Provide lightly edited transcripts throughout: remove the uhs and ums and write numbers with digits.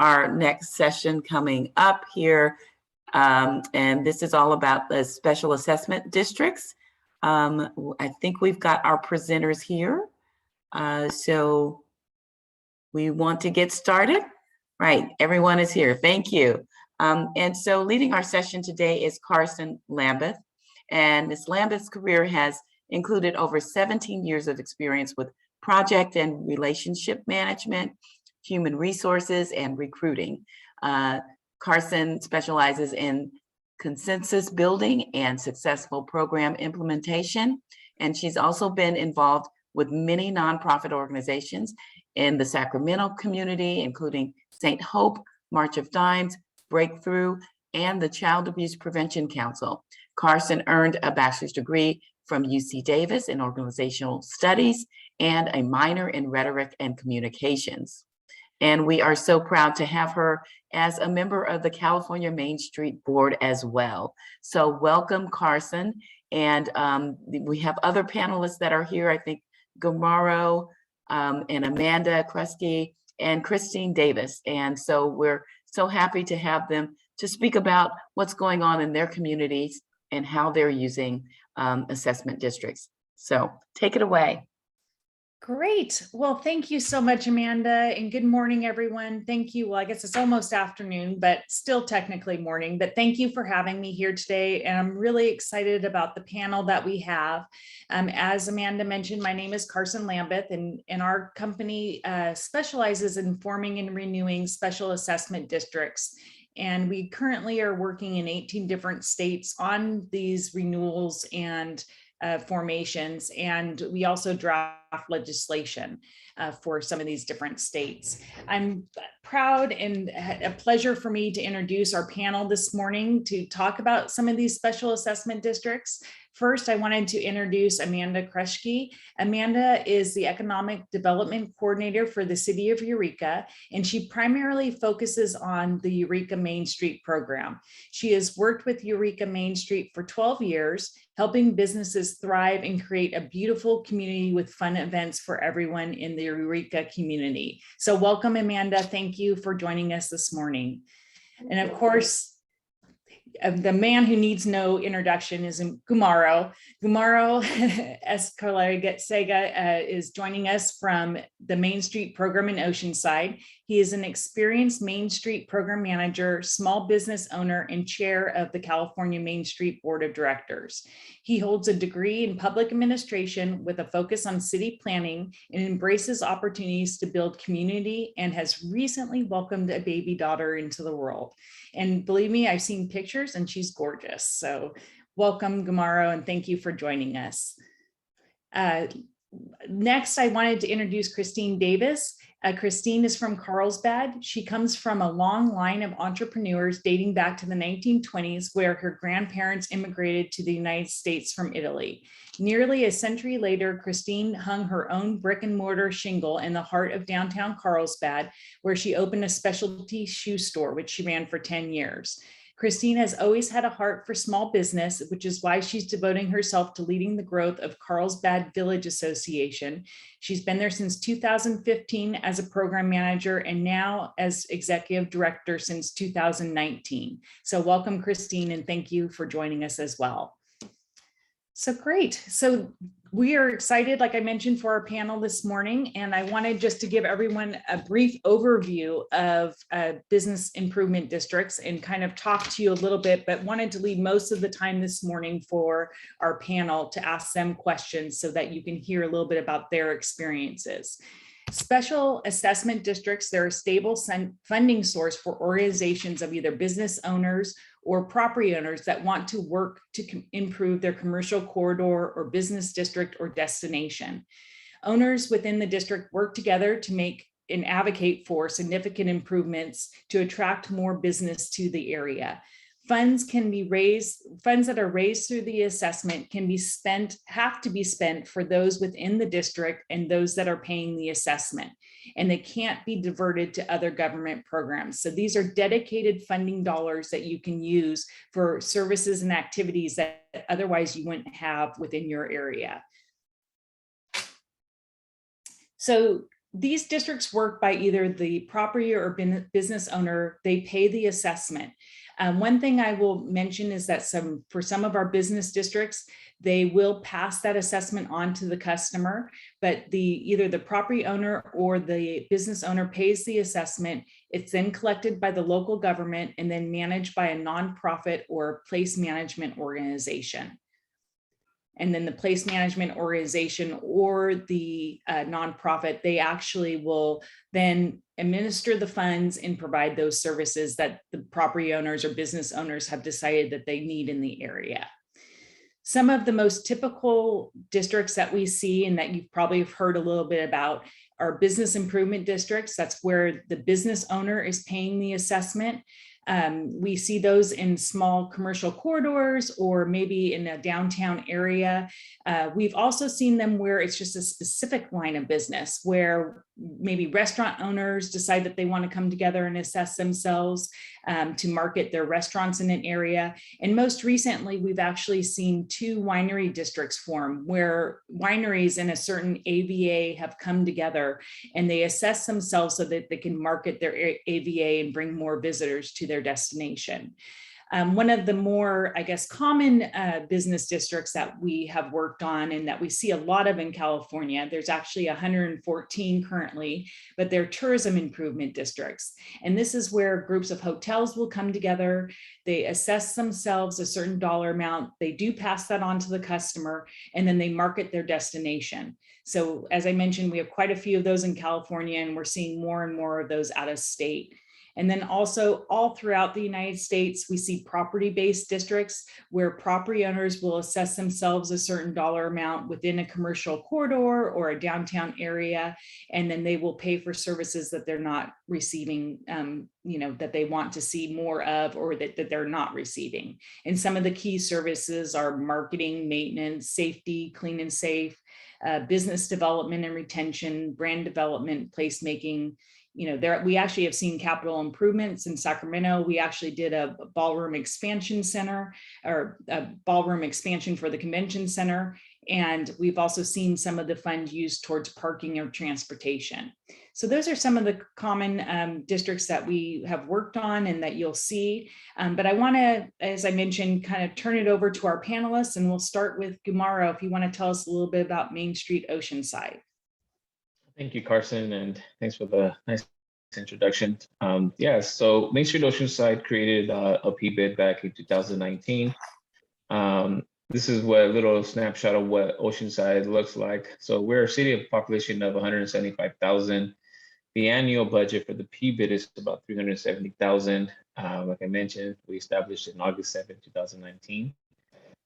our next session coming up here. And this is all about the special assessment districts. I think we've got our presenters here. So we want to get started. Right, everyone is here. Thank you. And so leading our session today is Carson Lambeth. And Ms. Lambeth's career has included over 17 years of experience with project and relationship management, human resources, and recruiting. Carson specializes in consensus building and successful program implementation. And she's also been involved with many nonprofit organizations in the Sacramento community, including St. Hope, March of Dimes, Breakthrough, and the Child Abuse Prevention Council. Carson earned a bachelor's degree from UC Davis in organizational studies and a minor in rhetoric and communications. And we are so proud to have her as a member of the California MainStreet board as well. So welcome, Carson. And we have other panelists that are here. I think Gumaro and Amanda Kruschke and Christine Davis. And so we're so happy to have them to speak about what's going on in their communities and how they're using assessment districts. So take it away. Great. Well, thank you so much, Amanda, and good morning, everyone. Thank you. Well, I guess it's almost afternoon, but still technically morning, but thank you for having me here today. And I'm really excited about the panel that we have. As Amanda mentioned, my name is Carson Lambeth, and our company specializes in forming and renewing special assessment districts. And we currently are working in 18 different states on these renewals and formations, and we also draft legislation for some of these different states. I'm proud and a pleasure for me to introduce our panel this morning to talk about some of these special assessment districts. First, I wanted to introduce Amanda Kruschke. Amanda is the Economic Development Coordinator for the City of Eureka, and she primarily focuses on the Eureka MainStreet program. She has worked with Eureka MainStreet for 12 years, helping businesses thrive and create a beautiful community with fun events for everyone in the Eureka community. So welcome, Amanda. Thank you for joining us this morning. And of course, the man who needs no introduction is Gumaro. Gumaro Escarcega is joining us from the MainStreet program in Oceanside. He is an experienced MainStreet program manager, small business owner, and chair of the California MainStreet Board of Directors. He holds a degree in public administration with a focus on city planning and embraces opportunities to build community, and has recently welcomed a baby daughter into the world. And believe me, I've seen pictures and she's gorgeous. So welcome, Gumaro, and thank you for joining us. Next, I wanted to introduce Christine Davis. Christine is from Carlsbad. She comes from a long line of entrepreneurs dating back to the 1920s, where her grandparents immigrated to the United States from Italy. Nearly a century later, Christine hung her own brick and mortar shingle in the heart of downtown Carlsbad, where she opened a specialty shoe store, which she ran for 10 years. Christine has always had a heart for small business, which is why she's devoting herself to leading the growth of Carlsbad Village Association. She's been there since 2015 as a program manager, and now as executive director since 2019. So welcome, Christine, and thank you for joining us as well. So great. So we are excited, like I mentioned, for our panel this morning, and I wanted just to give everyone a brief overview of business improvement districts and kind of talk to you a little bit, but wanted to leave most of the time this morning for our panel to ask them questions so that you can hear a little bit about their experiences. Special assessment districts, they're a stable funding source for organizations of either business owners or property owners that want to work to improve their commercial corridor or business district or destination. Owners within the district work together to make and advocate for significant improvements to attract more business to the area. Funds that are raised through the assessment have to be spent for those within the district and those that are paying the assessment, and they can't be diverted to other government programs. So these are dedicated funding dollars that you can use for services and activities that otherwise you wouldn't have within your area. So these districts work by either the property or business owner. They pay the assessment. One thing I will mention is that for some of our business districts, they will pass that assessment on to the customer, but either the property owner or the business owner pays the assessment. It's then collected by the local government and then managed by a nonprofit or place management organization. And then the place management organization or the nonprofit, they actually will then administer the funds and provide those services that the property owners or business owners have decided that they need in the area. Some of the most typical districts that we see and that you've probably heard a little bit about are business improvement districts. That's where the business owner is paying the assessment. We see those in small commercial corridors or maybe in a downtown area. We've also seen them where it's just a specific line of business where maybe restaurant owners decide that they want to come together and assess themselves to market their restaurants in an area. And most recently, we've actually seen 2 winery districts form where wineries in a certain AVA have come together and they assess themselves so that they can market their AVA and bring more visitors to their destination. One of the more, I guess, common business districts that we have worked on and that we see a lot of in California, there's actually 114 currently, but they're tourism improvement districts. And this is where groups of hotels will come together. They assess themselves a certain dollar amount. They do pass that on to the customer, and then they market their destination. So as I mentioned, we have quite a few of those in California, and we're seeing more and more of those out of state. And then also all throughout the United States, we see property-based districts where property owners will assess themselves a certain dollar amount within a commercial corridor or a downtown area, and then they will pay for services that they're not receiving, that they want to see more of or that they're not receiving. And some of the key services are marketing, maintenance, safety, clean and safe, business development and retention, brand development, placemaking. We actually have seen capital improvements in Sacramento. We actually did a ballroom expansion center or a ballroom expansion for the convention center. And we've also seen some of the funds used towards parking or transportation. So those are some of the common districts that we have worked on and that you'll see. But I want to, as I mentioned, kind of turn it over to our panelists, and we'll start with Gumaro, if you want to tell us a little bit about MainStreet Oceanside. Thank you, Carson, and thanks for the nice introduction. So MainStreet Oceanside created a PBID back in 2019. This is a little snapshot of what Oceanside looks like. So we're a city of population of 175,000. The annual budget for the PBID is about 370,000. Like I mentioned, we established it in August 7, 2019.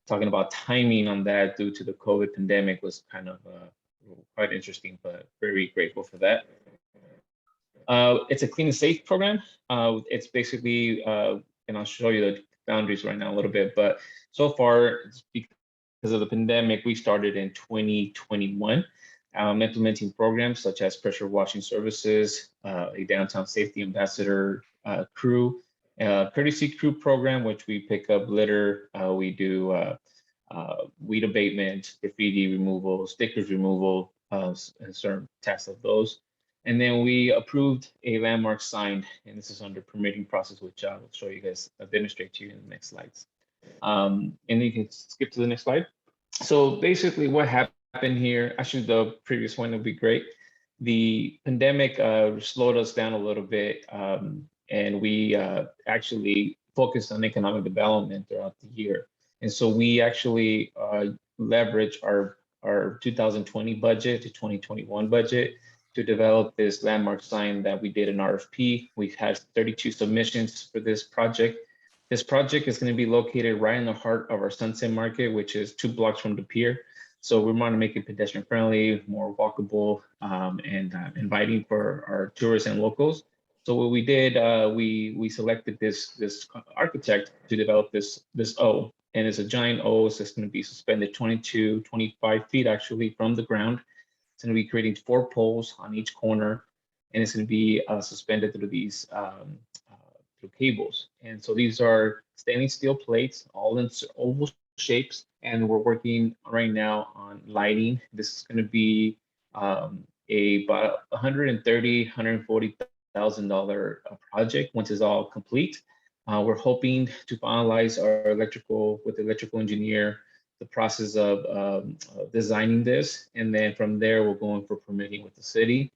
Talking about timing on that due to the COVID pandemic was kind of quite interesting, but very grateful for that. It's a clean and safe program. It's basically, and I'll show you the boundaries right now a little bit, but so far, because of the pandemic, we started in 2021, implementing programs such as pressure washing services, a downtown safety ambassador crew, courtesy crew program, which we pick up litter, we do weed abatement, graffiti removal, stickers removal, and certain tasks of those. And then we approved a landmark sign, and this is under permitting process, which I will show you guys, I'll demonstrate to you in the next slides. And then you can skip to the next slide. So basically what happened here, actually the previous one would be great. The pandemic slowed us down a little bit, and we actually focused on economic development throughout the year. And so we actually leverage our 2020 budget to 2021 budget to develop this landmark sign that we did an RFP. We've had 32 submissions for this project. This project is going to be located right in the heart of our Sunset Market, which is 2 blocks from the pier. So we want to make it pedestrian friendly, more walkable, and inviting for our tourists and locals. So what we did, we selected this architect to develop this O. And it's a giant O, so it's going to be suspended 25 feet actually from the ground. It's going to be creating 4 poles on each corner, and it's going to be suspended through these through cables. And so these are stainless steel plates, all in oval shapes, and we're working right now on lighting. This is going to be about $140,000 project once it's all complete. We're hoping to finalize our electrical with the electrical engineer, the process of designing this, and then from there we're going for permitting with the city.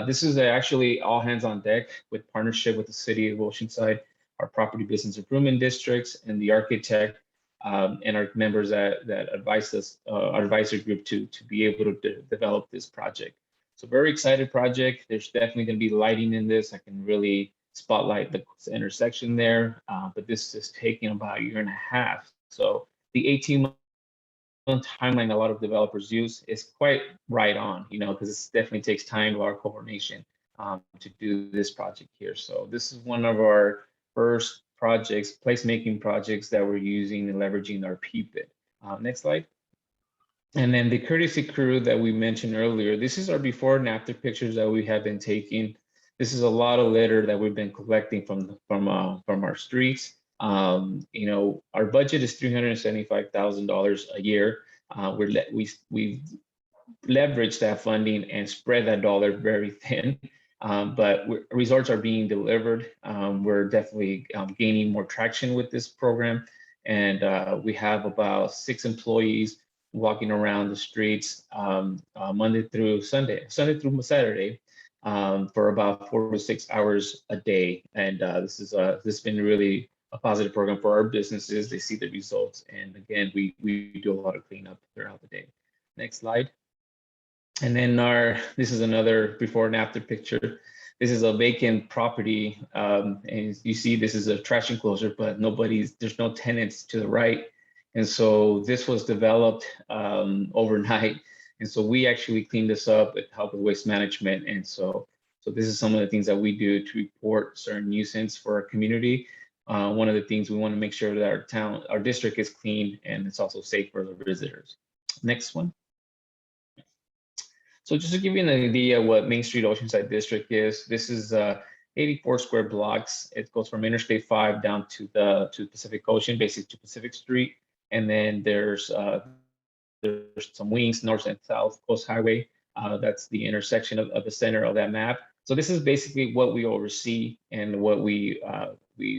This is actually all hands on deck with partnership with the city of Oceanside, our property business improvement districts, and the architect and our members that advised us, our advisory group to be able to develop this project. So very excited project. There's definitely going to be lighting in this. I can really spotlight the intersection there, but this is taking about a year and a half. So the 18-month timeline a lot of developers use is quite right on, you know, because it definitely takes time, a lot of coordination to do this project here. So this is one of our first projects, placemaking projects that we're using and leveraging our PBID. Next slide. And then the courtesy crew that we mentioned earlier, this is our before and after pictures that we have been taking. This is a lot of litter that we've been collecting from our streets. You know, our budget is $375,000 a year. We've leveraged that funding and spread that dollar very thin, but results are being delivered. We're definitely gaining more traction with this program, and we have about 6 employees walking around the streets Monday through Sunday, Sunday through Saturday, for about 4 to 6 hours a day. And this has been really a positive program for our businesses. They see the results. And again, we do a lot of cleanup throughout the day. Next slide. And then this is another before and after picture. This is a vacant property. And you see this is a trash enclosure, but there's no tenants to the right. And so this was developed overnight. And so we actually cleaned this up with help with waste management. And so this is some of the things that we do to report certain nuisance for our community. One of the things we want to make sure that our district is clean and it's also safe for the visitors. Next one. So just to give you an idea what Main Street Oceanside District is, this is 84 square blocks. It goes from Interstate 5 down to Pacific Ocean, basically to Pacific Street. And then there's some wings, north and south coast highway. That's the intersection of the center of that map. So this is basically what we oversee and what we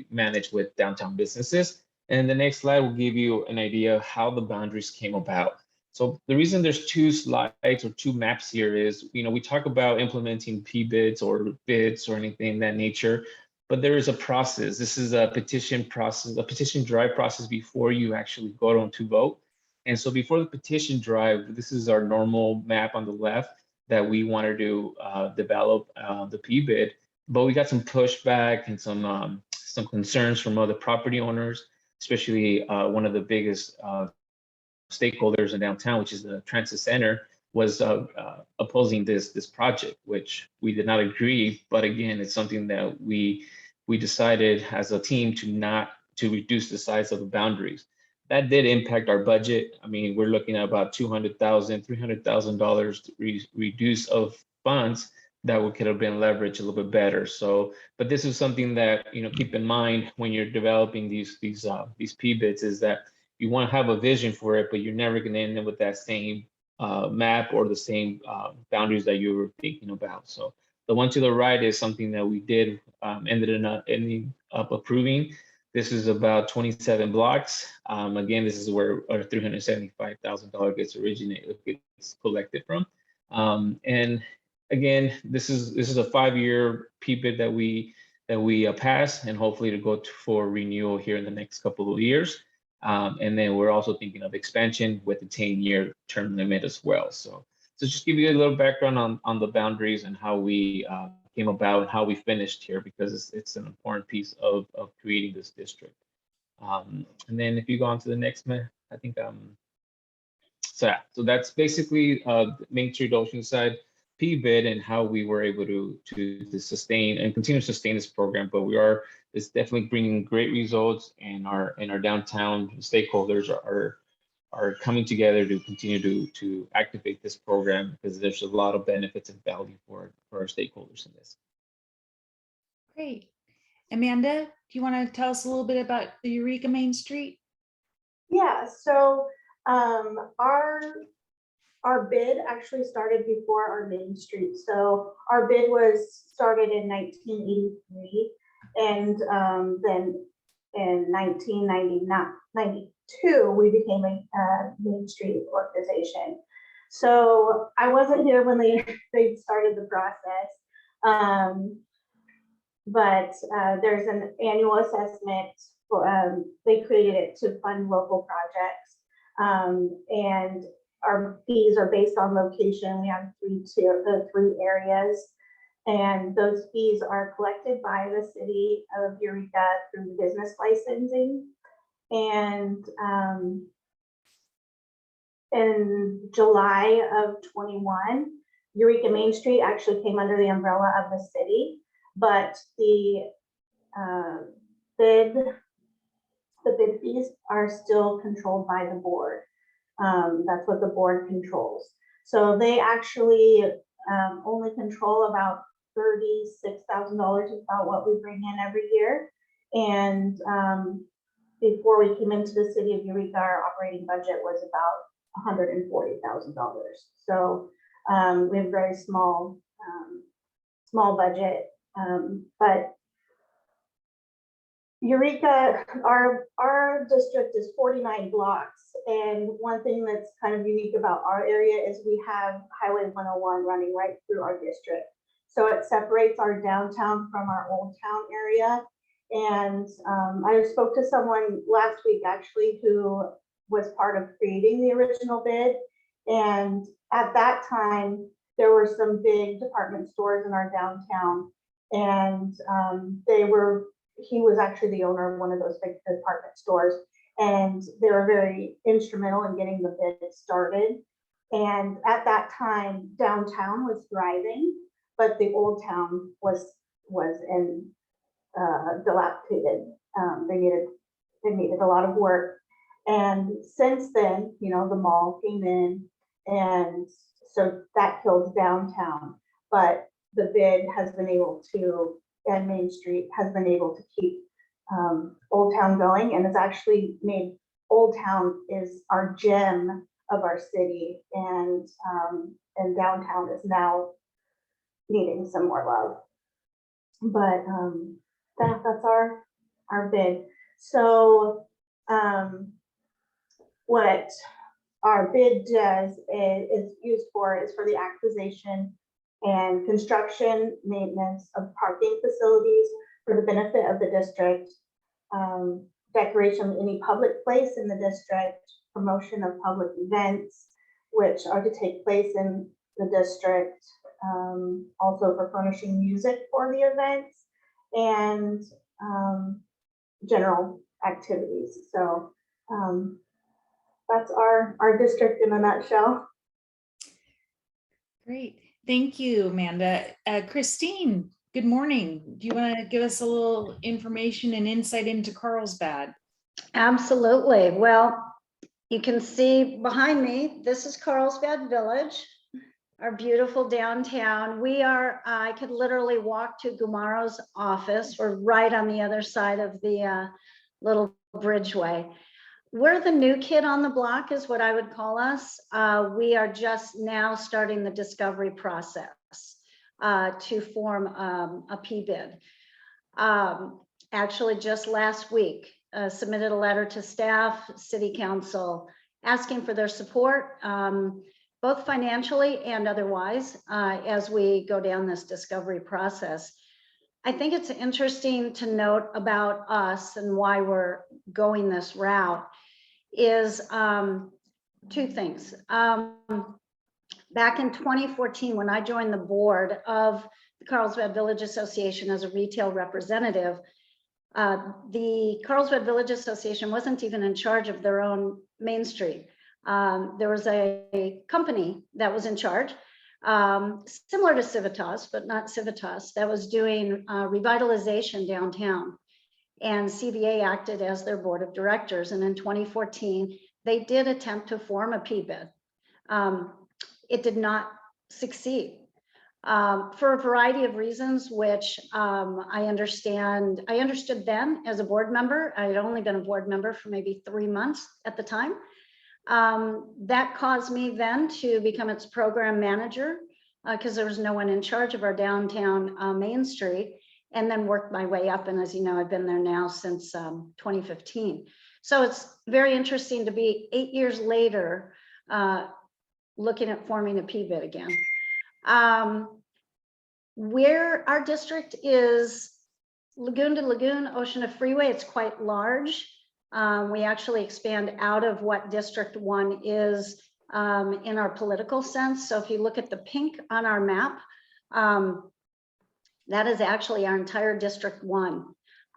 manage with downtown businesses. And the next slide will give you an idea of how the boundaries came about. So the reason there's 2 slides or 2 maps here is, you know, we talk about implementing PBIDs or bids or anything of that nature, but there is a process. This is a petition process, a petition drive process before you actually go on to vote. And so before the petition drive, this is our normal map on the left that we wanted to develop the PBID, but we got some pushback and some concerns from other property owners, especially one of the biggest stakeholders in downtown, which is the transit center, was opposing this project, which we did not agree. But again, it's something that we decided as a team to reduce the size of the boundaries. That did impact our budget. I mean, we're looking at about $200,000, $300,000 reduce of funds that could have been leveraged a little bit better. So, but this is something that, you know, keep in mind when you're developing these PBIDs, is that you want to have a vision for it, but you're never going to end up with that same map or the same boundaries that you were thinking about. So the one to the right is something that we did ending up approving. This is about 27 blocks. Again, this is where our $375,000 gets collected from. And again, this is a 5-year PBID that we pass, and hopefully to go for renewal here in the next couple of years. And then we're also thinking of expansion with a 10-year term limit as well. So just give you a little background on the boundaries and how we came about and how we finished here, because it's an important piece of creating this district. And then if you go on to the next, I think, so that's basically Main Street Oceanside PBID and how we were able to sustain and continue to sustain this program. But it's definitely bringing great results, and our downtown stakeholders are coming together to continue to activate this program, because there's a lot of benefits and value for our stakeholders in this. Great. Amanda, do you want to tell us a little bit about the Eureka Main Street? Yeah, so our our bid actually started before our MainStreet. So our bid was started in 1983, and then in 1992 we became a MainStreet organization. So I wasn't here when they started the process, but there's an annual assessment. They created it to fund local projects, and our fees are based on location. We have three areas, and those fees are collected by the city of Eureka through business licensing. And in July of 21, Eureka MainStreet actually came under the umbrella of the city, but the bid fees are still controlled by the board. That's what the board controls. So they actually only control about $36,000 is about what we bring in every year. And before we came into the city of Eureka, our operating budget was about $140,000. So we have a very small budget, but Eureka, our district is 49 blocks, and one thing that's kind of unique about our area is we have Highway 101 running right through our district. So it separates our downtown from our old town area. And I spoke to someone last week actually who was part of creating the original bid. And at that time, there were some big department stores in our downtown, and he was actually the owner of one of those big department stores, and they were very instrumental in getting the bid started. And at that time, downtown was thriving, but the old town was in dilapidated. They needed a lot of work. And since then, you know, the mall came in, and so that killed downtown. But the bid has been able to, and MainStreet has been able to keep Old Town going, and it's actually made Old Town is our gem of our city, and downtown is now needing some more love. But that's our bid. So what our bid does is used for the acquisition and construction, maintenance of parking facilities for the benefit of the district, decoration of any public place in the district, promotion of public events, which are to take place in the district, also for furnishing music for the events, and general activities. So that's our district in a nutshell. Great. Thank you, Amanda. Christine, good morning. Do you want to give us a little information and insight into Carlsbad? Absolutely. Well, you can see behind me, this is Carlsbad Village, our beautiful downtown. We are, I could literally walk to Gumaro's office. We're right on the other side of the little bridgeway. We're the new kid on the block is what I would call us. We are just now starting the discovery process to form a PBID. Actually, just last week, submitted a letter to staff, city council, asking for their support, both financially and otherwise, as we go down this discovery process. I think it's interesting to note about us and why we're going this route is two things. Back in 2014, when I joined the board of the Carlsbad Village Association as a retail representative, the Carlsbad Village Association wasn't even in charge of their own MainStreet. There was a company that was in charge, similar to Civitas, but not Civitas, that was doing revitalization downtown. And CVA acted as their board of directors. And in 2014, they did attempt to form a PBID. It did not succeed for a variety of reasons, which I understood then as a board member. I had only been a board member for maybe 3 months at the time. That caused me then to become its program manager because there was no one in charge of our downtown Main Street, and then worked my way up. And as you know, I've been there now since 2015. So it's very interesting to be 8 years later looking at forming a PBID again. Where our district is lagoon to lagoon, ocean to freeway, it's quite large. We actually expand out of what District 1 is in our political sense. So if you look at the pink on our map, that is actually our entire District 1.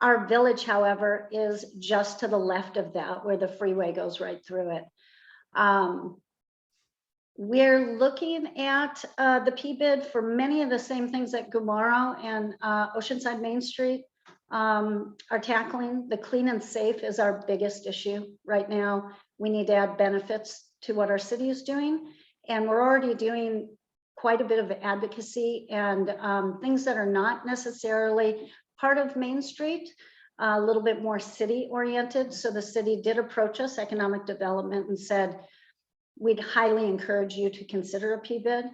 Our village, however, is just to the left of that, where the freeway goes right through it. We're looking at the PBID for many of the same things that Gumaro and Oceanside Main Street are tackling. The clean and safe is our biggest issue right now. We need to add benefits to what our city is doing. And we're already doing quite a bit of advocacy and things that are not necessarily part of Main Street, a little bit more city oriented. So the city did approach us, economic development, and said, we'd highly encourage you to consider a PBID.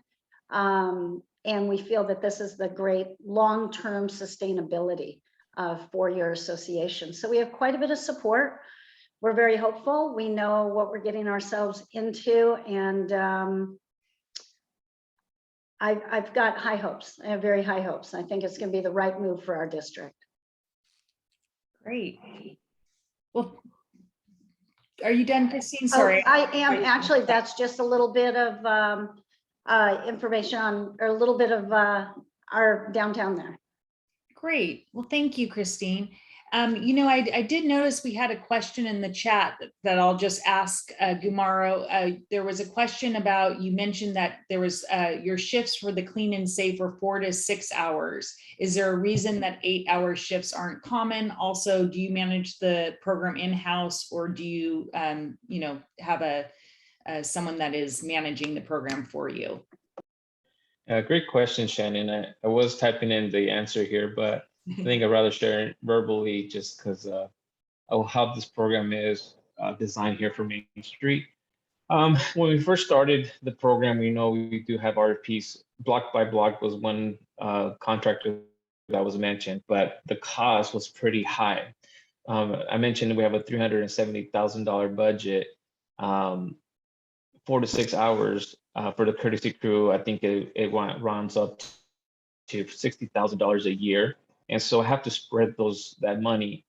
And we feel that this is the great long-term sustainability for your association. So we have quite a bit of support. We're very hopeful. We know what we're getting ourselves into, and I've got high hopes. I have very high hopes. I think it's going to be the right move for our district. Great. Well, are you done, Christine? Sorry. Oh, I am actually. That's just a little bit of information on, or a little bit of our downtown there. Great. Well, thank you, Christine. You know, I did notice we had a question in the chat that I'll just ask Gumaro. There was a question about, you mentioned that there was your shifts for the clean and safe were 4 to 6 hours. Is there a reason that 8-hour shifts aren't common? Also, do you manage the program in-house, or do you, you know, have someone that is managing the program for you? Great question, Shannon. I was typing in the answer here, but I think I'd rather share it verbally just because of how this program is designed here for Main Street. When we first started the program, we know we do have RFPs. Block by Block was one contractor that was mentioned, but the cost was pretty high. I mentioned we have a $370,000 budget, 4 to 6 hours for the courtesy crew. I think it runs up to $60,000 a year. And so I have to spread that money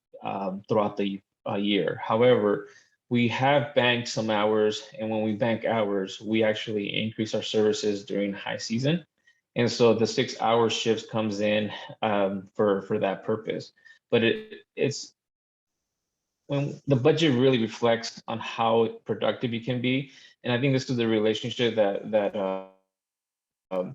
throughout the year. However, we have banked some hours, and when we bank hours, we actually increase our services during high season. And so the 6-hour shifts comes in for that purpose. But it's when the budget really reflects on how productive you can be. And I think this is the relationship that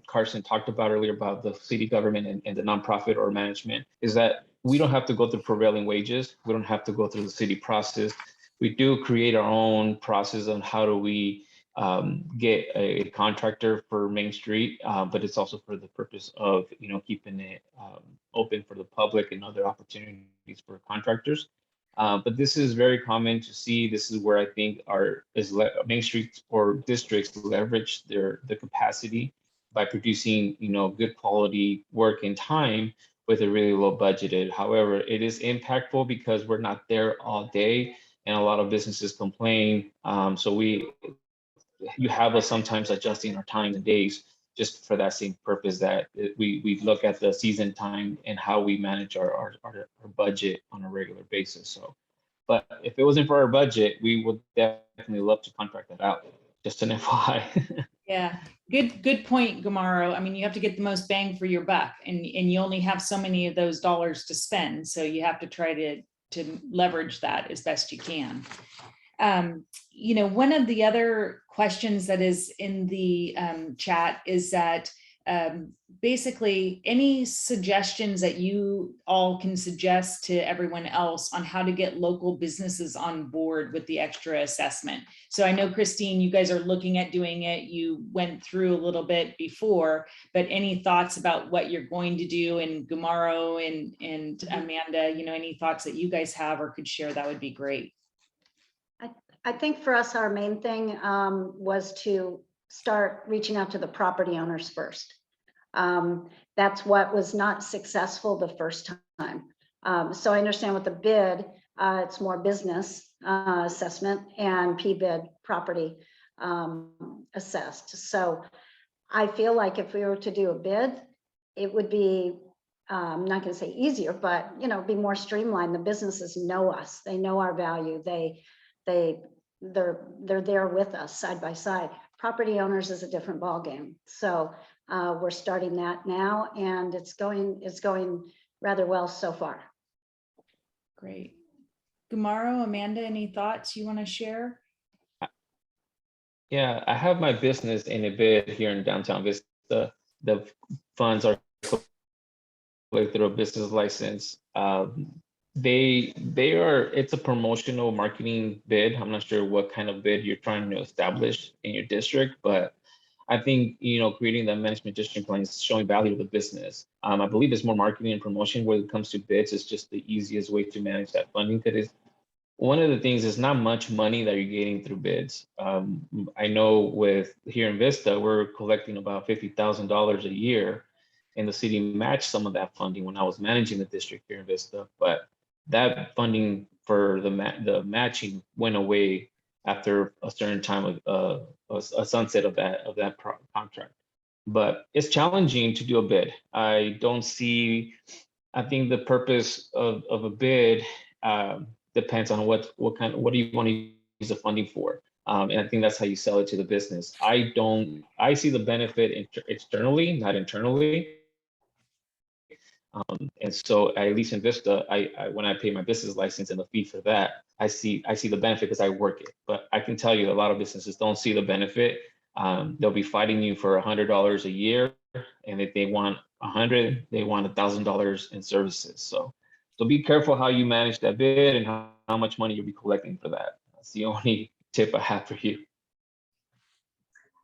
Carson talked about earlier about the city government and the nonprofit or management, is that we don't have to go through prevailing wages. We don't have to go through the city process. We do create our own process on how do we get a contractor for Main Street, but it's also for the purpose of, you know, keeping it open for the public and other opportunities for contractors. But this is very common to see. This is where I think Main Street or districts leverage the capacity by producing, you know, good quality work in time with a really low budgeted. However, it is impactful because we're not there all day, and a lot of businesses complain. So you have us sometimes adjusting our times and days just for that same purpose, that we look at the season time and how we manage our budget on a regular basis. So, but if it wasn't for our budget, we would definitely love to contract that out. Just an FYI. Yeah, good point, Gumaro. I mean, you have to get the most bang for your buck, and you only have so many of those dollars to spend. So you have to try to leverage that as best you can. You know, one of the other questions that is in the chat is that basically any suggestions that you all can suggest to everyone else on how to get local businesses on board with the extra assessment. So I know, Christine, you guys are looking at doing it. You went through a little bit before, but any thoughts about what you're going to do? And Gumaro and Amanda, you know, any thoughts that you guys have or could share, that would be great. I think for us, our main thing was to start reaching out to the property owners first. That's what was not successful the first time. So I understand with the bid, it's more business assessment and PBID property assessed. So I feel like if we were to do a bid, it would be, I'm not going to say easier, but you know, be more streamlined. The businesses know us, they know our value, they're there with us side by side. Property owners is a different ballgame. So we're starting that now, and it's going rather well so far. Great. Gumaro, Amanda, any thoughts you want to share? Yeah, I have my business in a bid here in downtown Vista. The funds are collected through a business license. It's a promotional marketing bid. I'm not sure what kind of bid you're trying to establish in your district, but I think, you know, creating that management district plan is showing value to the business. I believe it's more marketing and promotion when it comes to bids. It's just the easiest way to manage that funding, because one of the things is not much money that you're getting through bids. I know with here in Vista, we're collecting about $50,000 a year, and the city matched some of that funding when I was managing the district here in Vista. But that funding for the matching went away after a certain time of a sunset of that contract. But it's challenging to do a bid. I think the purpose of a bid depends on what do you want to use the funding for. And I think that's how you sell it to the business. I see the benefit externally, not internally. And so at least in Vista, I when I pay my business license and the fee for that, I see the benefit because I work it. But I can tell you a lot of businesses don't see the benefit. They'll be fighting you for $100 a year, and if they want 100, they want $1,000 in services. So be careful how you manage that bid and how much money you'll be collecting for that. That's the only tip I have for you.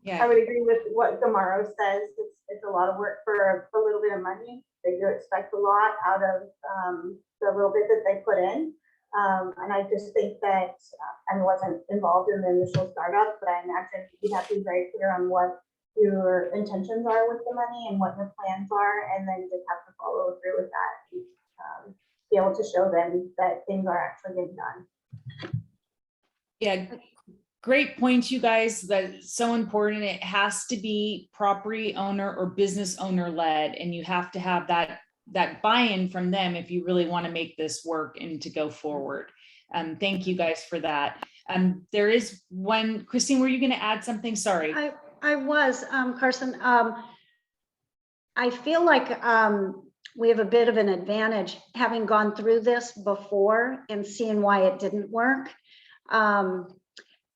Yeah, I would agree with what Gumaro says. It's a lot of work for a little bit of money. They do expect a lot out of the little bit that they put in. And I just think that I wasn't involved in the initial startup, but I imagine you'd have to be very clear on what your intentions are with the money and what your plans are, and then just have to follow through with that. Be able to show them that things are actually getting done. yeah, great points, you guys. That's so important. It has to be property owner or business owner led, and you have to have that buy-in from them if you really want to make this work and to go forward. Thank you guys for that. There is one, Christine, were you going to add something? Sorry. I was, Carson. I feel like we have a bit of an advantage having gone through this before and seeing why it didn't work.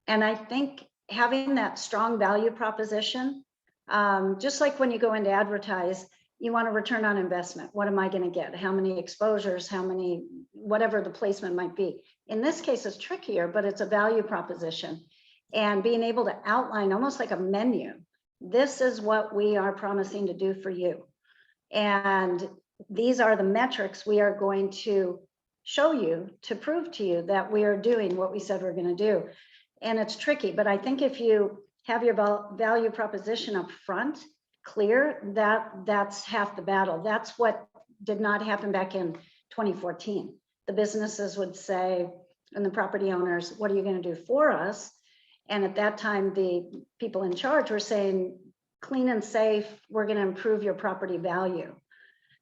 And I think having that strong value proposition, just like when you go into advertise, you want a return on investment. What am I going to get? How many exposures, how many, whatever the placement might be. In this case, it's trickier, but it's a value proposition. And being able to outline almost like a menu. This is what we are promising to do for you. And these are the metrics we are going to show you to prove to you that we are doing what we said we're going to do. And it's tricky, but I think if you have your value proposition up front, clear, that's half the battle. That's what did not happen back in 2014. The businesses would say, and the property owners, what are you going to do for us? And at that time, the people in charge were saying, clean and safe, we're going to improve your property value.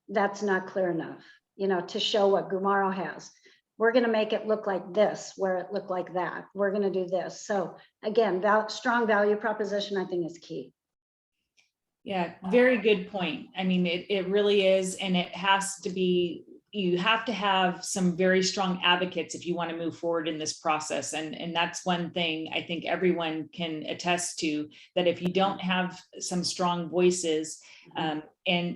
That's not clear enough, you know, to show what Gumaro has. We're going to make it look like this, where it looked like that. We're going to do this. So again, strong value proposition, I think, is key. Yeah, very good point. I mean, it really is. And it has to be, you have to have some very strong advocates if you want to move forward in this process. And that's one thing I think everyone can attest to, that if you don't have some strong voices, and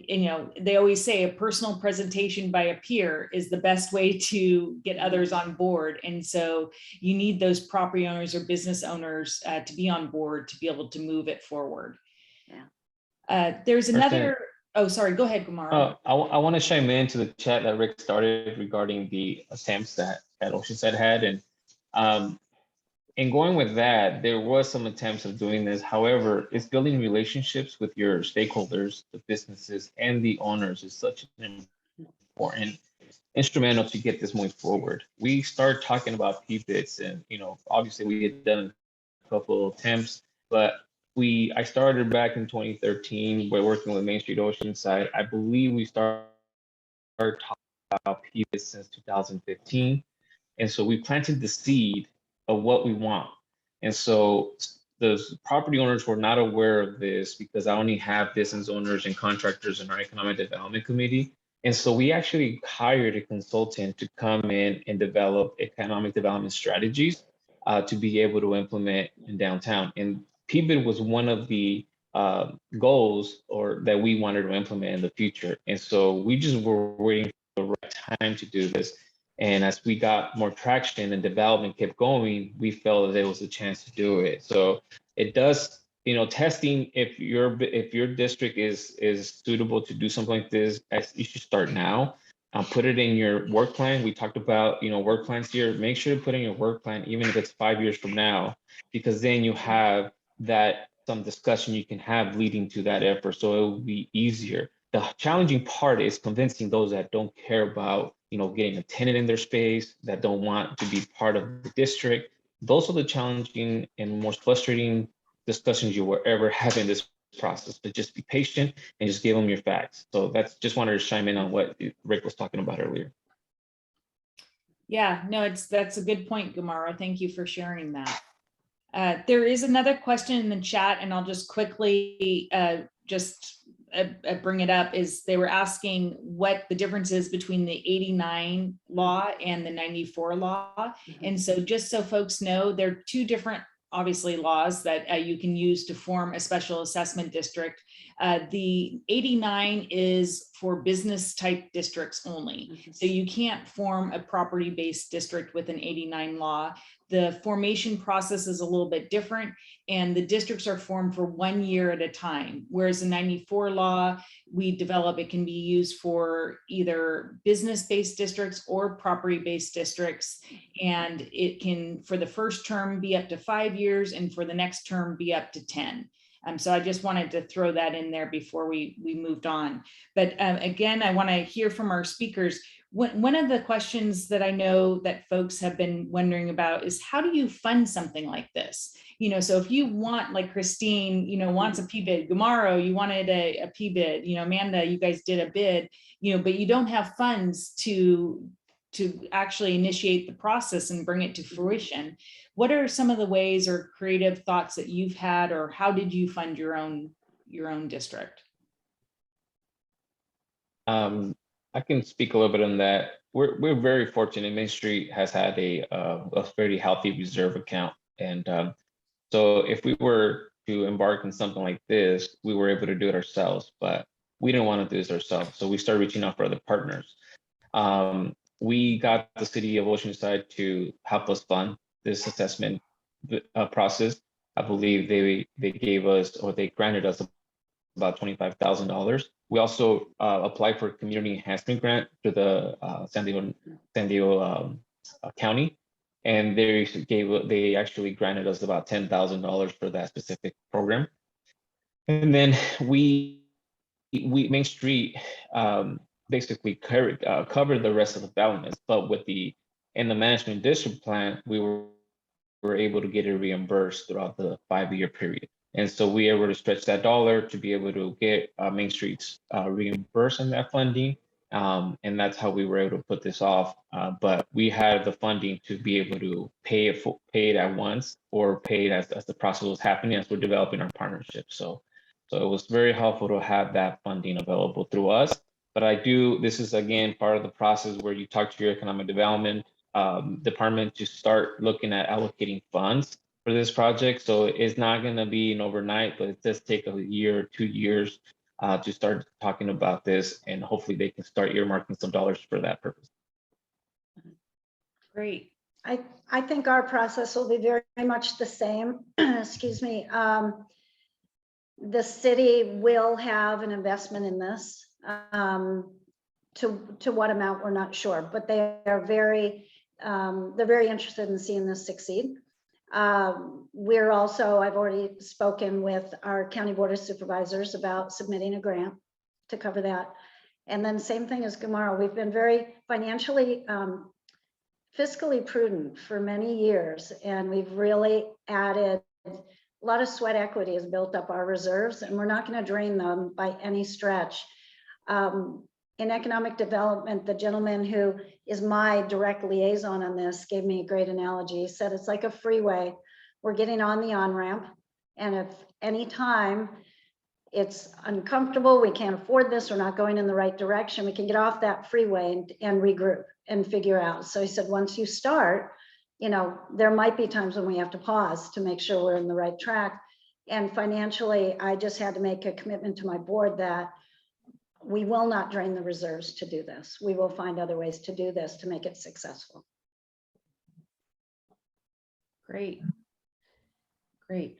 you know, they always say a personal presentation by a peer is the best way to get others on board. And so you need those property owners or business owners to be on board to be able to move it forward. Yeah. There's another, oh, sorry, go ahead, Gumaro. I want to chime into the chat that Rick started regarding the attempts that Oceanside had. And and going with that, there was some attempts of doing this. However, it's building relationships with your stakeholders, the businesses, and the owners is such an important instrumental to get this moving forward. We started talking about PBIDs, and obviously we had done a couple attempts, but I started back in 2013 by working with MainStreet Oceanside. I believe we started talking about PBIDs since 2015. And so we planted the seed of what we want. And so the property owners were not aware of this because I only have business owners and contractors in our economic development committee. And so we actually hired a consultant to come in and develop economic development strategies to be able to implement in downtown. And PBID was one of the goals that we wanted to implement in the future. And so we just were waiting for the right time to do this. And as we got more traction and development kept going, we felt that there was a chance to do it. So it does, testing if your district is suitable to do something like this, you should start now. Put it in your work plan. We talked about, work plans here. Make sure to put in your work plan, even if it's 5 years from now, because then you have some discussion you can have leading to that effort. So it will be easier. The challenging part is convincing those that don't care about, getting a tenant in their space, that don't want to be part of the district. Those are the challenging and most frustrating discussions you will ever have in this process, but just be patient and just give them your facts. So just wanted to chime in on what Rick was talking about earlier. Yeah, no, that's a good point, Gumaro. Thank you for sharing that. There is another question in the chat, and I'll just quickly bring it up. Is they were asking what the difference is between the 89 law and the 94 law. And so just so folks know, there are two different obviously laws that you can use to form a special assessment district. The 89 is for business type districts only. So you can't form a property-based district with an 89 law. The formation process is a little bit different, and the districts are formed for 1 year at a time. Whereas the 94 law, it can be used for either business-based districts or property-based districts. And it can, for the first term, be up to 5 years, and for the next term be up to 10. So I just wanted to throw that in there before we moved on. But again, I want to hear from our speakers. One of the questions that I know that folks have been wondering about is, how do you fund something like this? So if you want, like Christine, wants a PBID, Gumaro, you wanted a PBID, Amanda, you guys did a bid, but you don't have funds to actually initiate the process and bring it to fruition. What are some of the ways or creative thoughts that you've had, or how did you fund your own district? I can speak a little bit on that. We're very fortunate. MainStreet has had a very healthy reserve account, and so if we were to embark on something like this, we were able to do it ourselves, but we didn't want to do this ourselves. So we started reaching out for other partners. We got the city of Oceanside to help us fund this assessment process. I believe they gave us, or they granted us, about $25,000. We also applied for a community enhancement grant to the San Diego County, and they actually granted us about $10,000 for that specific program. And then MainStreet basically covered the rest of the developments, but in the management district plan, we were able to get it reimbursed throughout the 5-year period. And so we were able to stretch that dollar to be able to get MainStreet's reimbursed on that funding. And that's how we were able to put this off. But we had the funding to be able to pay it at once, or pay it as the process was happening as we're developing our partnership. So it was very helpful to have that funding available through us. But this is again part of the process where you talk to your economic development department to start looking at allocating funds for this project. So it's not going to be an overnight, but it does take a year or 2 years to start talking about this, and hopefully they can start earmarking some dollars for that purpose. Great. I think our process will be very much the same. Excuse me. The city will have an investment in this. To what amount, we're not sure, but they're very interested in seeing this succeed. We're also, I've already spoken with our County Board of Supervisors about submitting a grant to cover that. And then same thing as Gumaro, we've been very financially, fiscally prudent for many years, and we've really added a lot of sweat equity has built up our reserves, and we're not going to drain them by any stretch. In economic development, the gentleman who is my direct liaison on this gave me a great analogy. He said, it's like a freeway. We're getting on the on-ramp, and if any time it's uncomfortable, we can't afford this, we're not going in the right direction, we can get off that freeway and regroup and figure out. So he said, once you start, you know, there might be times when we have to pause to make sure we're in the right track. And financially, I just had to make a commitment to my board that we will not drain the reserves to do this. We will find other ways to do this to make it successful. Great. Great.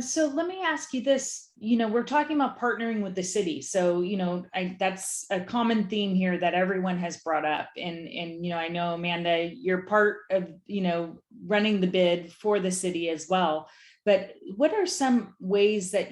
So let me ask you this, you know, we're talking about partnering with the city. So, you know, that's a common theme here that everyone has brought up. And, you know, I know, Amanda, you're part of, you know, running the bid for the city as well. But what are some ways that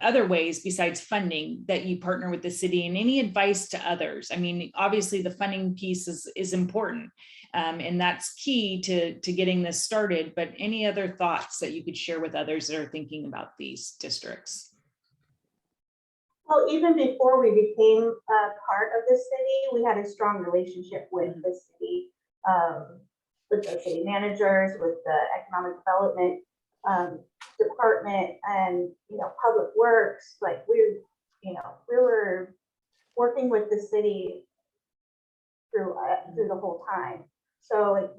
other ways besides funding that you partner with the city, and any advice to others? I mean, obviously the funding piece is important, and that's key to getting this started, but any other thoughts that you could share with others that are thinking about these districts? Well, even before we became a part of the city, we had a strong relationship with the city managers, with the economic development department, and, you know, public works. Like we were working with the city through the whole time. So like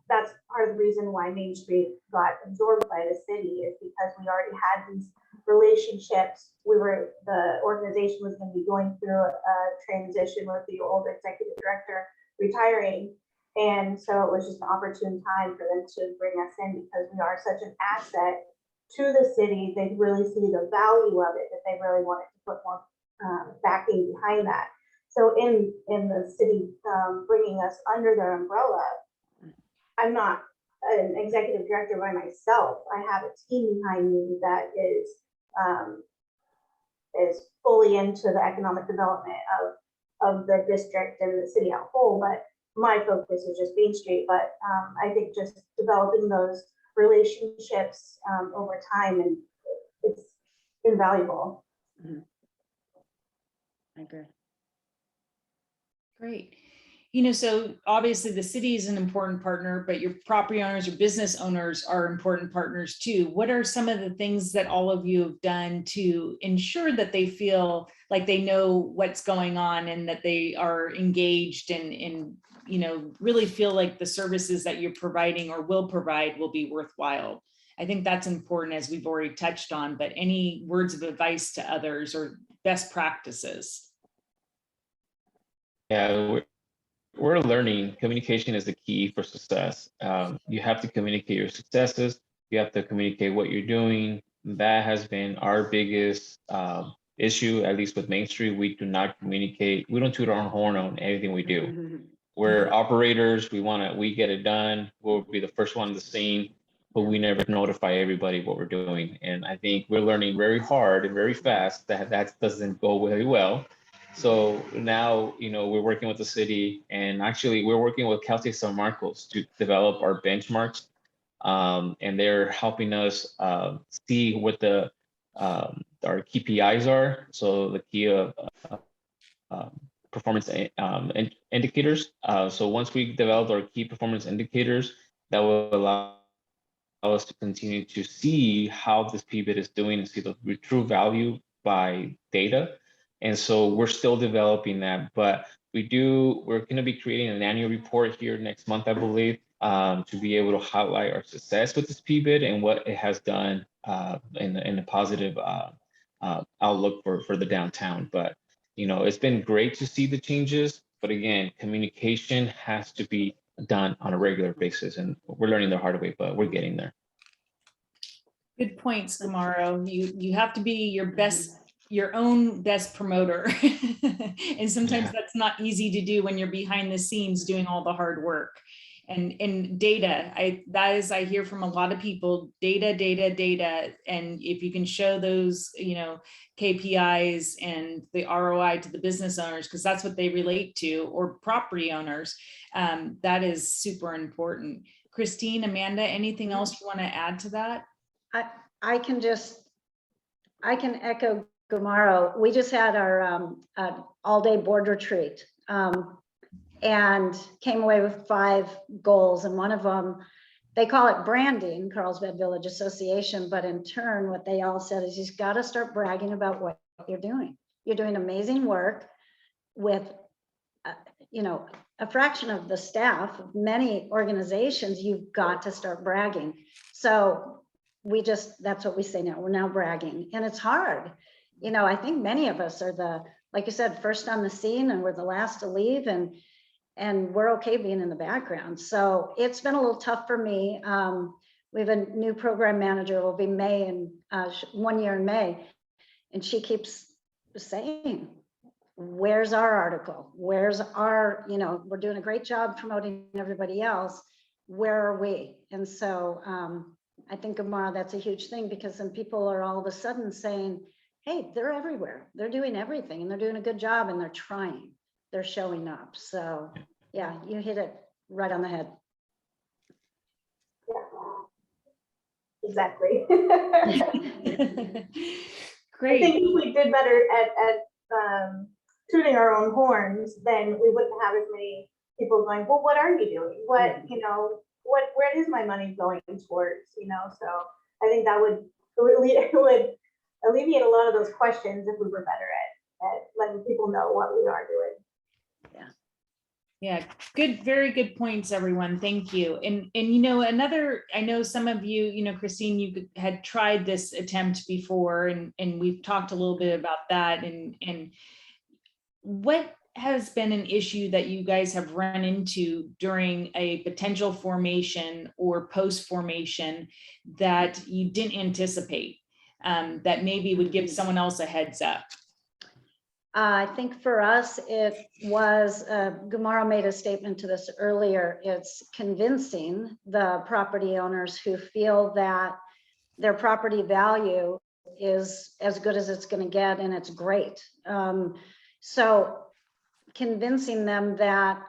that's part of the reason why MainStreet got absorbed by the city, is because we already had these relationships. The organization was going to be going through a transition with the old executive director retiring. And so it was just an opportune time for them to bring us in, because we are such an asset to the city. They really see the value of it, that they really wanted to put more backing behind that. So in the city bringing us under their umbrella, I'm not an executive director by myself. I have a team behind me that is fully into the economic development of the district and the city as a whole. But my focus is just MainStreet. But I think just developing those relationships over time, and it's invaluable. Mm-hmm. I agree. Great. You know, so obviously the city is an important partner, but your property owners or business owners are important partners too. What are some of the things that all of you have done to ensure that they feel like they know what's going on, and that they are engaged and you know, really feel like the services that you're providing or will provide will be worthwhile? I think that's important, as we've already touched on, but any words of advice to others or best practices? Yeah, we're learning. Communication is the key for success. You have to communicate your successes. You have to communicate what you're doing. That has been our biggest issue, at least with MainStreet. We do not communicate. We don't toot our own horn on everything we do. Mm-hmm. We're operators. We get it done. We'll be the first one on the scene, but we never notify everybody what we're doing. And I think we're learning very hard and very fast that doesn't go very well. So now, you know, we're working with the city, and actually we're working with Cal State San Marcos to develop our benchmarks. And they're helping us see what our KPIs are. So the key performance indicators. So once we develop our key performance indicators, that will allow us to continue to see how this PBID is doing and see the true value by data. And so we're still developing that, but we're going to be creating an annual report here next month, I believe, to be able to highlight our success with this PBID and what it has done in a positive outlook for the downtown. But, you know, it's been great to see the changes, but again, communication has to be done on a regular basis, and we're learning the hard way, but we're getting there. Good points, Gumaro. You have to be your own best promoter. And sometimes that's not easy to do when you're behind the scenes doing all the hard work. and data. I hear from a lot of people, data. And if you can show those, KPIs and the ROI to the business owners, because that's what they relate to, or property owners, that is super important. Christine, Amanda, anything else you want to add to that? I can echo Gumaro. We just had our all-day board retreat and came away with 5 goals. And one of them, they call it branding, Carlsbad Village Association, but in turn, what they all said is you've got to start bragging about what you're doing. You're doing amazing work with, a fraction of the staff of many organizations. You've got to start bragging. So that's what we say now. We're now bragging, and it's hard. I think many of us are like you said, first on the scene, and we're the last to leave, and we're okay being in the background. So it's been a little tough for me. We have a new program manager, will be May, and 1 year in May. And she keeps saying, where's our article? Where's our, we're doing a great job promoting everybody else. Where are we? And so I think, Gumaro, that's a huge thing, because then people are all of a sudden saying, hey, they're everywhere. They're doing everything, and they're doing a good job, and they're trying. They're showing up. So yeah, you hit it right on the head. Yeah, exactly. Great. I think if we did better at tooting our own horns, then we wouldn't have as many people going, well, what are you doing? What, where is my money going towards, so I think that would alleviate a lot of those questions if we were better at letting people know what we are doing. Yeah, good, very good points, everyone. Thank you. And I know some of you, Christine, you had tried this attempt before, and we've talked a little bit about that. And what has been an issue that you guys have run into during a potential formation or post formation that you didn't anticipate, that maybe would give someone else a heads up? I think for us, it was, Gumaro made a statement to this earlier, it's convincing the property owners who feel that their property value is as good as it's going to get, and it's great. So convincing them that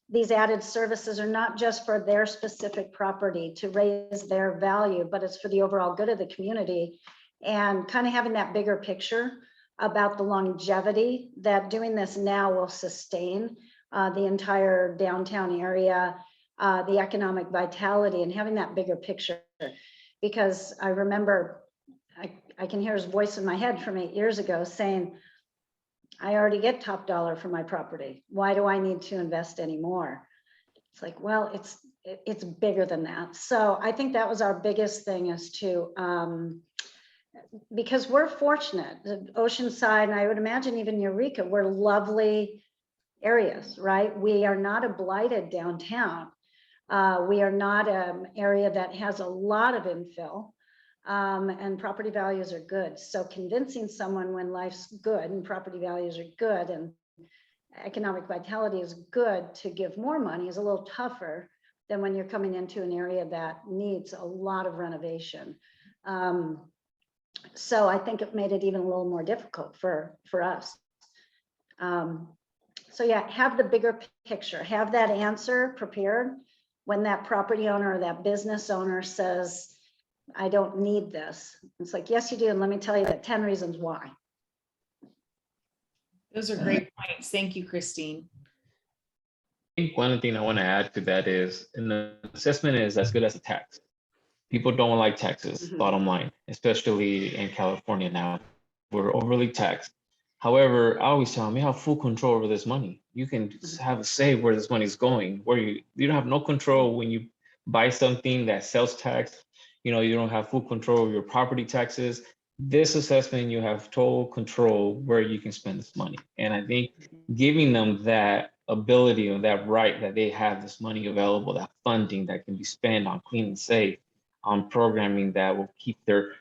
these added services are not just for their specific property to raise their value, but it's for the overall good of the community, and kind of having that bigger picture about the longevity that doing this now will sustain the entire downtown area, the economic vitality, and having that bigger picture. Because I remember, I can hear his voice in my head from 8 years ago saying, I already get top dollar for my property. Why do I need to invest anymore? It's like, well, it's bigger than that. So I think that was our biggest thing, is to, because we're fortunate, Oceanside, and I would imagine even Eureka, we're lovely areas, right? We are not a blighted downtown. We are not an area that has a lot of infill, and property values are good. So convincing someone when life's good and property values are good and economic vitality is good to give more money is a little tougher than when you're coming into an area that needs a lot of renovation. So I think it made it even a little more difficult for us. So yeah, have the bigger picture, have that answer prepared when that property owner or that business owner says, I don't need this. It's like, yes, you do. And let me tell you the 10 reasons why. Those are great points. Thank you, Christine. I think one thing I want to add to that is an assessment is as good as a tax. People don't like taxes, bottom line, especially in California now. We're overly taxed. However, I always tell them, you have full control over this money. You can have a say where this money is going, where you don't have no control when you buy something that sells tax. You don't have full control over your property taxes. This assessment, you have total control where you can spend this money. And I think giving them that ability or that right that they have this money available, that funding that can be spent on clean and safe, on programming that will keep their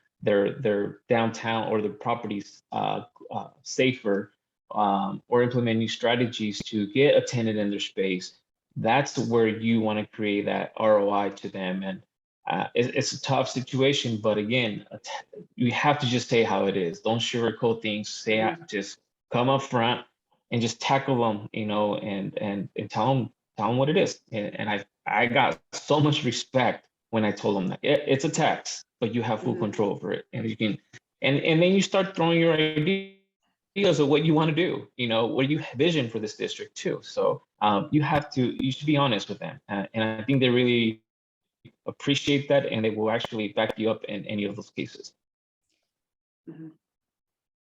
downtown or their properties safer, or implement new strategies to get a tenant in their space, that's where you want to create that ROI to them. And it's a tough situation, but again, you have to just say how it is. Don't sugarcoat things. Say, just come up front and just tackle them, you know, and tell them what it is. And I got so much respect when I told them that it's a tax, but you have full control over it, and you can, and then you start throwing your ideas of what you want to do, you know, what you vision for this district too. So you should be honest with them, and I think they really appreciate that, and they will actually back you up in any of those cases.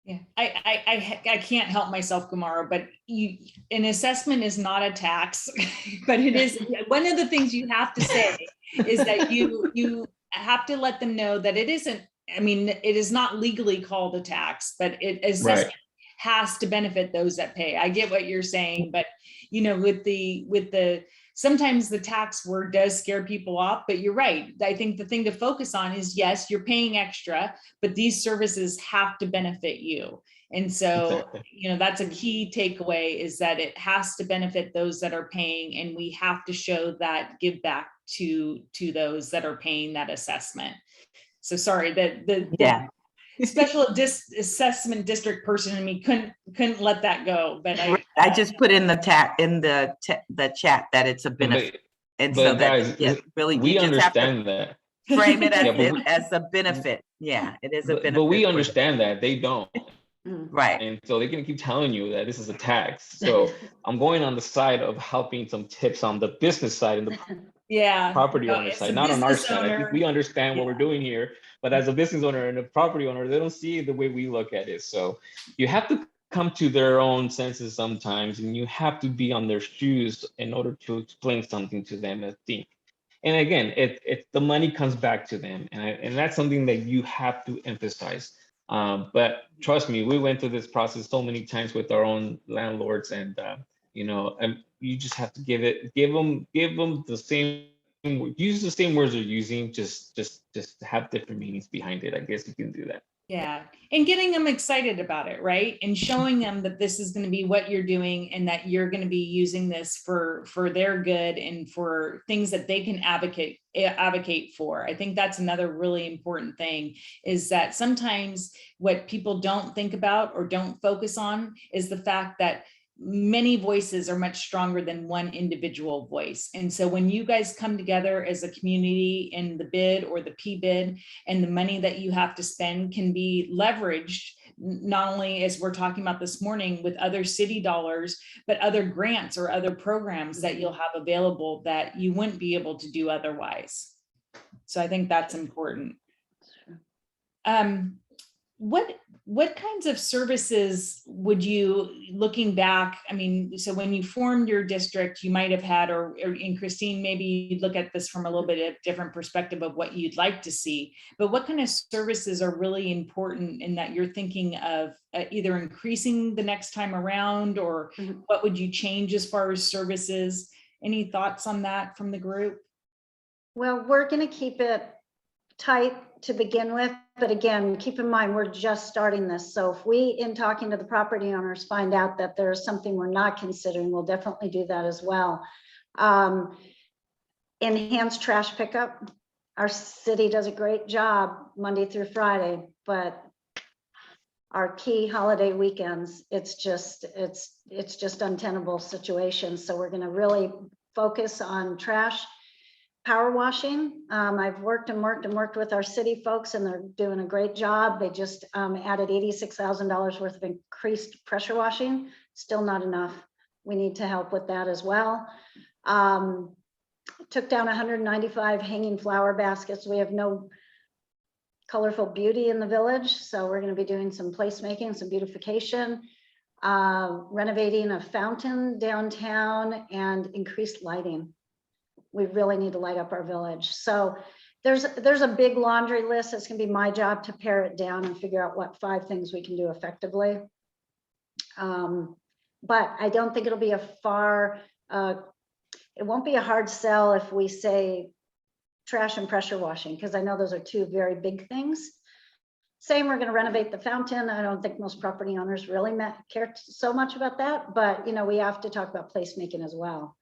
Yeah, I can't help myself, Gumaro, but an assessment is not a tax, but it is. One of the things you have to say is that you have to let them know that it isn't, I mean, it is not legally called a tax, but assessment has to benefit those that pay. I get what you're saying, but you know, with the sometimes the tax word does scare people off, but you're right. I think the thing to focus on is, yes, you're paying extra, but these services have to benefit you. And so, you know, that's a key takeaway, is that it has to benefit those that are paying, and we have to show that give back to those that are paying that assessment. So sorry that the special assessment district person in me couldn't let that go, but I just put in the chat that it's a benefit, and so guys, that really we understand that. Frame it as a benefit. Yeah, it is a benefit. But we understand that they don't. Right. And so they're going to keep telling you that this is a tax. So I'm going on the side of helping some tips on the business side and the property owner side, not on our side. I think we understand what we're doing here, but as a business owner and a property owner, they don't see it the way we look at it. So you have to come to their own senses sometimes, and you have to be on their shoes in order to explain something to them, I think. And again, the money comes back to them, and that's something that you have to emphasize. But trust me, we went through this process so many times with our own landlords, and you know, and you just have to give them the same, use the same words they're using, just have different meanings behind it. I guess you can do that. Yeah, and getting them excited about it, right? And showing them that this is going to be what you're doing, and that you're going to be using this for their good and for things that they can advocate for. I think that's another really important thing, is that sometimes what people don't think about or don't focus on is the fact that many voices are much stronger than one individual voice. And so when you guys come together as a community in the bid or the PBID, and the money that you have to spend can be leveraged, not only as we're talking about this morning with other city dollars, but other grants or other programs that you'll have available that you wouldn't be able to do otherwise. So I think that's important. What kinds of services would you, looking back, I mean, so when you formed your district, you might have had, or in Christine, maybe you'd look at this from a little bit of different perspective of what you'd like to see, but what kind of services are really important in that you're thinking of either increasing the next time around, or what would you change as far as services? Any thoughts on that from the group? Well, we're going to keep it tight to begin with, but again, keep in mind, we're just starting this. So if we, in talking to the property owners, find out that there's something we're not considering, we'll definitely do that as well. Enhanced trash pickup. Our city does a great job Monday through Friday, but our key holiday weekends, it's just untenable situation. So we're going to really focus on trash. Power washing. I've worked with our city folks, and they're doing a great job. They just added $86,000 worth of increased pressure washing. Still not enough. We need to help with that as well. Took down 195 hanging flower baskets. We have no colorful beauty in the village, so we're going to be doing some placemaking, some beautification, renovating a fountain downtown, and increased lighting. We really need to light up our village. So there's a big laundry list. It's going to be my job to pare it down and figure out what 5 things we can do effectively. But I don't think it'll be it won't be a hard sell if we say trash and pressure washing, because I know those are 2 very big things. Saying we're going to renovate the fountain, I don't think most property owners really care so much about that, but you know, we have to talk about placemaking as well.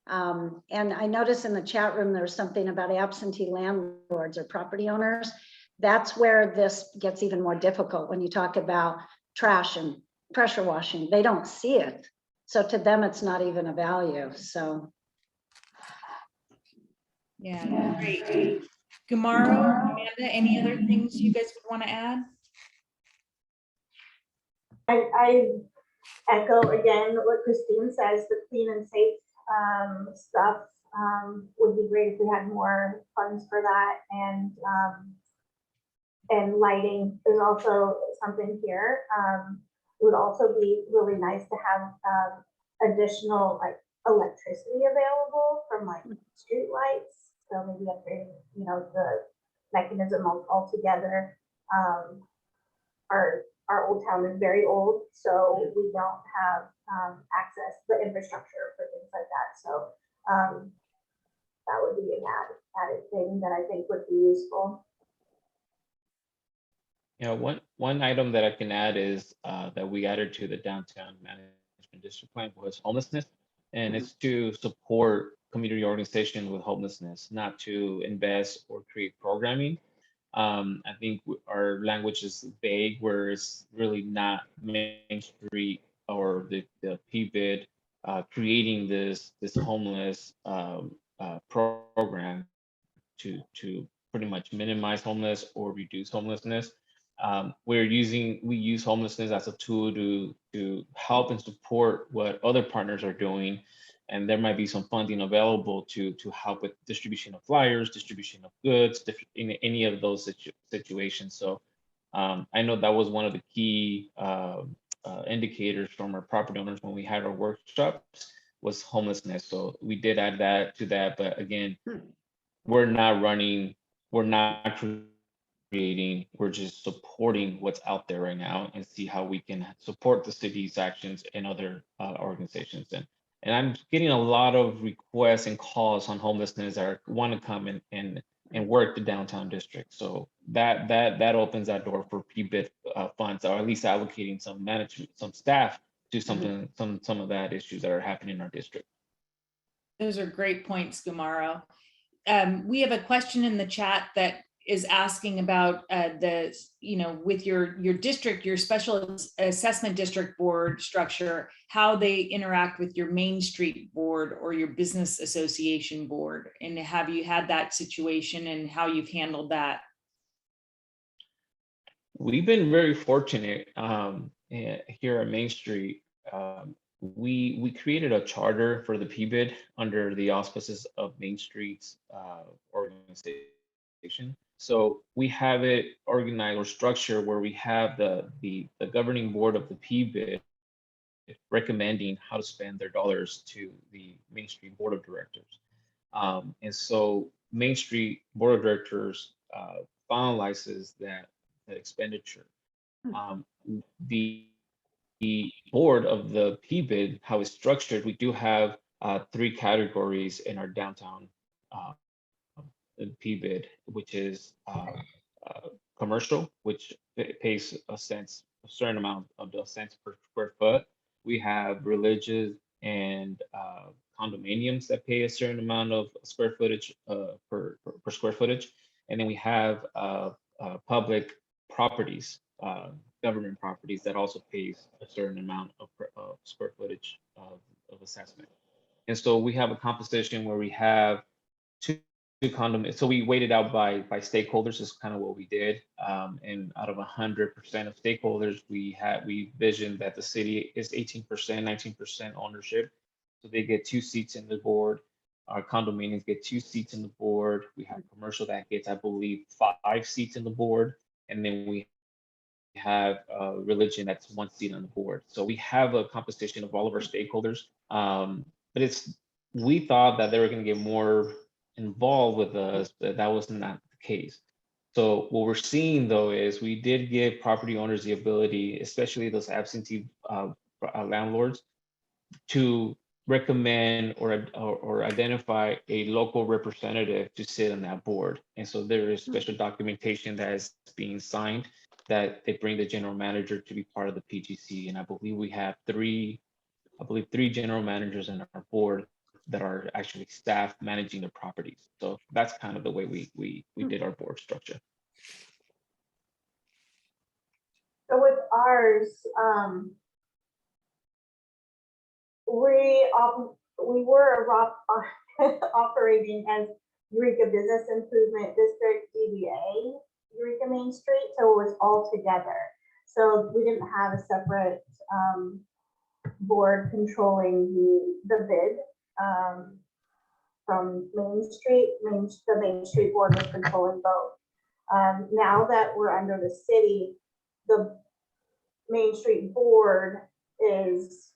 And I noticed in the chat room, there's something about absentee landlords or property owners. That's where this gets even more difficult when you talk about trash and pressure washing. They don't see it. So to them, it's not even a value. So. Yeah, great. Gumaro, Amanda, any other things you guys would want to add? I echo again what Christine says, the clean and safe stuff would be great if we had more funds for that, and lighting is also something here. It would also be really nice to have additional like electricity available from like street lights. So maybe upgrading, you know, the mechanism altogether. Our old town is very old, so we don't have access to the infrastructure for things like that. So that would be an added thing that I think would be useful. Yeah, one item that I can add is that we added to the downtown management district plan was homelessness, and it's to support community organization with homelessness, not to invest or create programming. I think our language is vague, where it's really not MainStreet or the PBID creating this homeless program to pretty much minimize homeless or reduce homelessness. We use homelessness as a tool to help and support what other partners are doing. And there might be some funding available to help with distribution of flyers, distribution of goods, in any of those situations. So I know that was one of the key indicators from our property owners when we had our workshops was homelessness. So we did add that to that, but again, we're not creating, we're just supporting what's out there right now and see how we can support the city's actions and other organizations. And I'm getting a lot of requests and calls on homelessness that want to come and work the downtown district. So that opens that door for PBID funds, or at least allocating some management, some staff to some of that issues that are happening in our district. Those are great points, Gumaro. We have a question in the chat that is asking about with your district, your special assessment district board structure, how they interact with your MainStreet board or your business association board, and have you had that situation and how you've handled that? We've been very fortunate here at MainStreet. We created a charter for the PBID under the auspices of MainStreet's organization. So we have it organized or structured where we have the governing board of the PBID recommending how to spend their dollars to the MainStreet board of directors. And so MainStreet board of directors finalizes that expenditure. The board of the PBID, how it's structured, we do have 3 categories in our downtown PBID, which is commercial, which pays a certain amount of the cents per square foot. We have religious and condominiums that pay a certain amount of square footage per square footage, and then we have public properties, government properties that also pays a certain amount of square footage of assessment. And so we have a composition where we have two condominiums. So we weighted out by stakeholders is kind of what we did. And out of 100% of stakeholders, we visioned that the city is 18%, 19% ownership. So they get 2 seats in the board. Our condominiums get 2 seats in the board. We have commercial that gets, I believe, 5 seats in the board. And then we have religion that's 1 seat on the board. So we have a composition of all of our stakeholders. But we thought that they were going to get more involved with us, but that was not the case. So what we're seeing though is we did give property owners the ability, especially those absentee landlords, to recommend or identify a local representative to sit on that board. And so there is special documentation that is being signed that they bring the general manager to be part of the PGC. And I believe we have 3 general managers in our board that are actually staff managing the properties. So that's kind of the way we did our board structure. So with ours, we were operating as Eureka Business Improvement District, DBA, Eureka Main Street, so it was all together. So we didn't have a separate board controlling the bid from Main Street. The Main Street board was controlling both. Now that we're under the city, the Main Street board is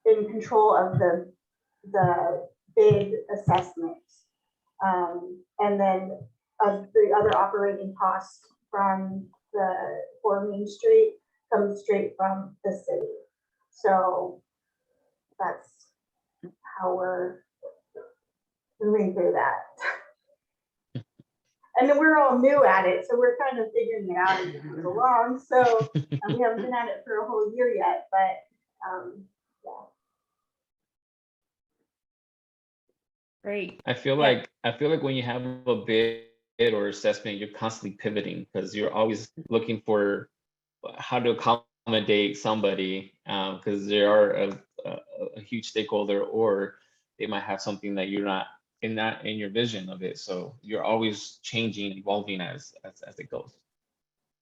in control of the bid assessments. And then the other operating costs for Main Street comes straight from the city. So that's how we're moving through that. And then we're all new at it, so we're kind of figuring it out as it goes along. So we haven't been at it for a whole year yet, but yeah. Great. I feel like when you have a bid or assessment, you're constantly pivoting because you're always looking for how to accommodate somebody because they are a huge stakeholder, or they might have something that you're not in your vision of it. So you're always changing, evolving as it goes.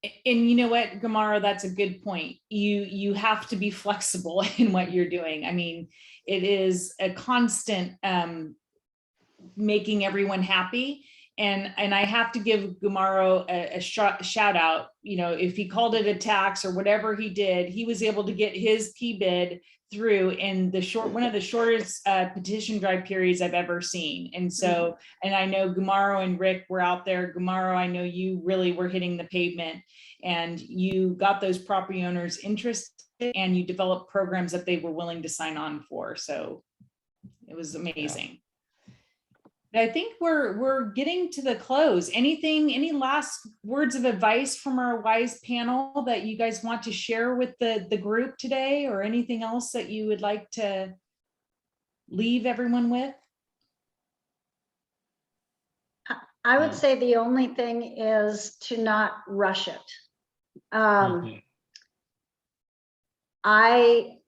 And you know what, Gumaro, that's a good point. You have to be flexible in what you're doing. I mean, it is a constant making everyone happy. And I have to give Gumaro a shout out. You know, if he called it a tax or whatever he did, he was able to get his PBID through in one of the shortest petition drive periods I've ever seen. And so, and I know Gumaro and Rick were out there. Gumaro, I know you really were hitting the pavement, and you got those property owners interested, and you developed programs that they were willing to sign on for. So it was amazing. I think we're getting to the close. Any last words of advice from our wise panel that you guys want to share with the group today, or anything else that you would like to leave everyone with? I would say the only thing is to not rush it.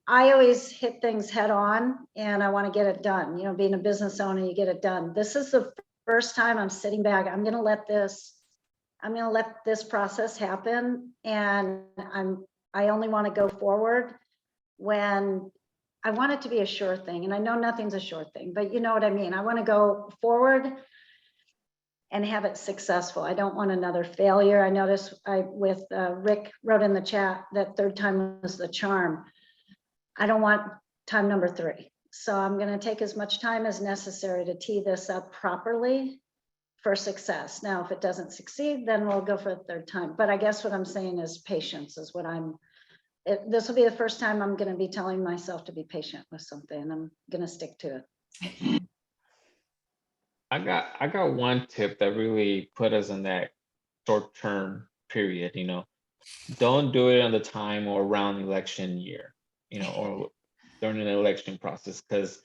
I always hit things head on, and I want to get it done. You know, being a business owner, you get it done. This is the first time I'm sitting back. I'm going to let this process happen. And I only want to go forward when I want it to be a sure thing. And I know nothing's a sure thing, but you know what I mean? I want to go forward and have it successful. I don't want another failure. I noticed with Rick wrote in the chat that third time was the charm. I don't want time number 3. So I'm going to take as much time as necessary to tee this up properly for success. Now, if it doesn't succeed, then we'll go for a third time. But I guess what I'm saying is patience is what this will be the first time I'm going to be telling myself to be patient with something. I'm going to stick to it. I got one tip that really put us in that short-term period. You know, don't do it on the time or around election year, you know, or during an election process, because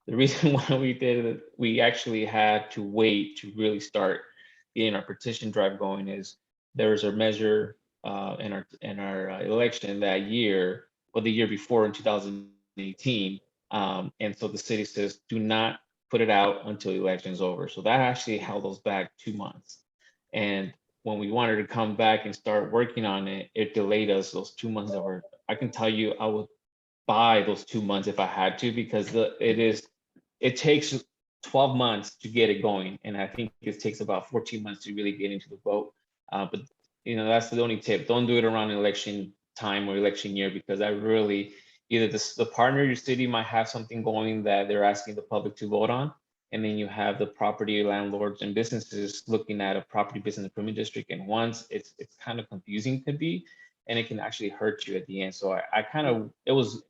the reason why we did it, we actually had to wait to really start getting our petition drive going is there was a measure in our election that year, or the year before in 2018. And so the city says, do not put it out until the election is over. So that actually held us back 2 months. And when we wanted to come back and start working on it, it delayed us those 2 months that were, I can tell you, I would buy those 2 months if I had to, because it takes 12 months to get it going. And I think it takes about 14 months to really get into the vote. But you know, that's the only tip. Don't do it around election time or election year, because I really, either the partner of your city might have something going that they're asking the public to vote on, and then you have the property landlords and businesses looking at a property business improvement district, and once it's kind of confusing to be, and it can actually hurt you at the end. So I kind of, it was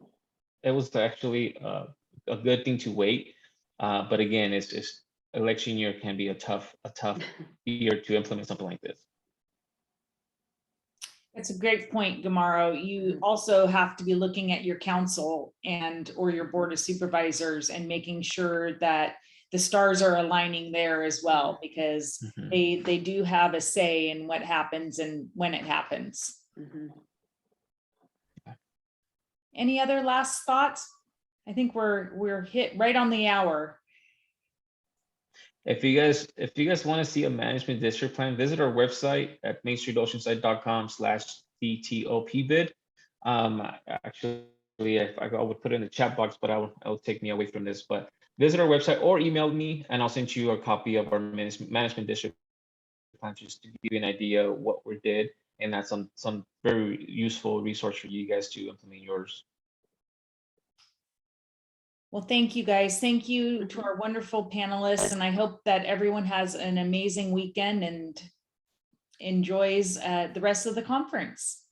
actually a good thing to wait, but again, it's just election year can be a tough year to implement something like this. That's a great point, Gumaro. You also have to be looking at your council or your board of supervisors and making sure that the stars are aligning there as well, because they do have a say in what happens and when it happens. Any other last thoughts? I think we're hit right on the hour. If you guys want to see a management district plan, visit our website at mainstreetoceanside.com/DTOPBID. Actually, I would put it in the chat box, but it'll take me away from this. But visit our website or email me, and I'll send you a copy of our management district plan just to give you an idea of what we did, and that's some very useful resource for you guys to implement yours. Well, thank you guys. Thank you to our wonderful panelists. And I hope that everyone has an amazing weekend and enjoys the rest of the conference.